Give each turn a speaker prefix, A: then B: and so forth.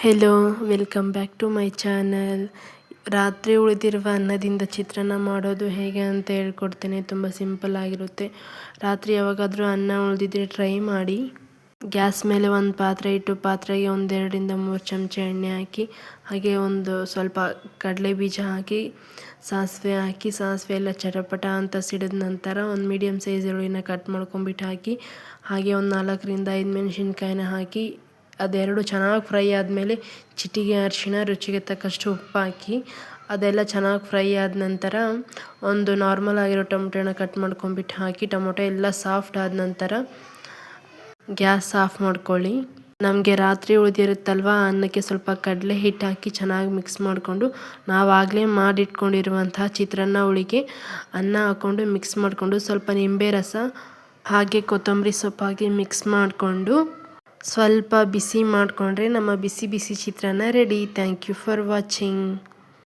A: Hello, welcome back to my channel. ರಾತ್ರಿ ಉಳಿದಿರುವ ಅನ್ನದಿಂದ ಚಿತ್ರಾನ್ನ ಮಾಡೋದು ಹೇಗೆ ಅಂತ ಹೇಳ್ಕೊಡ್ತೇನೆ. ತುಂಬ ಸಿಂಪಲ್ ಆಗಿರುತ್ತೆ. ರಾತ್ರಿ ಯಾವಾಗಾದರೂ ಅನ್ನ ಉಳಿದಿದ್ರೆ ಟ್ರೈ ಮಾಡಿ. ಗ್ಯಾಸ್ ಮೇಲೆ ಒಂದು ಪಾತ್ರೆ ಇಟ್ಟು ಪಾತ್ರೆಗೆ 2-3 ಚಮಚ ಎಣ್ಣೆ ಹಾಕಿ, ಹಾಗೆ ಒಂದು ಸ್ವಲ್ಪ ಕಡಲೆ ಬೀಜ ಹಾಕಿ, ಸಾಸಿವೆ ಹಾಕಿ, ಸಾಸಿವೆ ಎಲ್ಲ ಚಟಪಟ ಅಂತ ಸಿಡಿದ ನಂತರ ಒಂದು ಮೀಡಿಯಮ್ ಸೈಜ್ ಈರುಳ್ಳಿನ ಕಟ್ ಮಾಡ್ಕೊಂಬಿಟ್ಟು ಹಾಕಿ, ಹಾಗೆ ಒಂದು 4-5 ಮೆಣಸಿನ್ಕಾಯಿನ ಹಾಕಿ, ಅದೆರಡು ಚೆನ್ನಾಗಿ ಫ್ರೈ ಆದಮೇಲೆ ಚಿಟಿಕೆ ಅರಿಶಿಣ, ರುಚಿಗೆ ತಕ್ಕಷ್ಟು ಉಪ್ಪು ಹಾಕಿ ಅದೆಲ್ಲ ಚೆನ್ನಾಗಿ ಫ್ರೈ ಆದ ನಂತರ ಒಂದು ನಾರ್ಮಲ್ ಆಗಿರೋ ಟೊಮೊಟೊನ ಕಟ್ ಮಾಡ್ಕೊಂಬಿಟ್ಟು ಹಾಕಿ, ಟೊಮೊಟೊ ಎಲ್ಲ ಸಾಫ್ಟ್ ಆದ ನಂತರ ಗ್ಯಾಸ್ ಆಫ್ ಮಾಡ್ಕೊಳ್ಳಿ. ನಮಗೆ ರಾತ್ರಿ ಉಳಿದಿರುತ್ತಲ್ವ, ಅನ್ನಕ್ಕೆ ಸ್ವಲ್ಪ ಕಡಲೆ ಹಿಟ್ಟು ಹಾಕಿ ಚೆನ್ನಾಗಿ ಮಿಕ್ಸ್ ಮಾಡಿಕೊಂಡು ನಾವಾಗಲೇ ಮಾಡಿಟ್ಕೊಂಡಿರುವಂತಹ ಚಿತ್ರಾನ್ನ ಹುಳಿಗೆ ಅನ್ನ ಹಾಕ್ಕೊಂಡು ಮಿಕ್ಸ್ ಮಾಡಿಕೊಂಡು ಸ್ವಲ್ಪ ನಿಂಬೆ ರಸ ಹಾಗೆ ಕೊತ್ತಂಬರಿ ಸೊಪ್ಪು ಹಾಕಿ ಮಿಕ್ಸ್ ಮಾಡಿಕೊಂಡು ಸ್ವಲ್ಪ ಬಿಸಿ ಮಾಡಿಕೊಂಡ್ರೆ ನಮ್ಮ ಬಿಸಿ ಬಿಸಿ chitranna ready. Thank you for watching.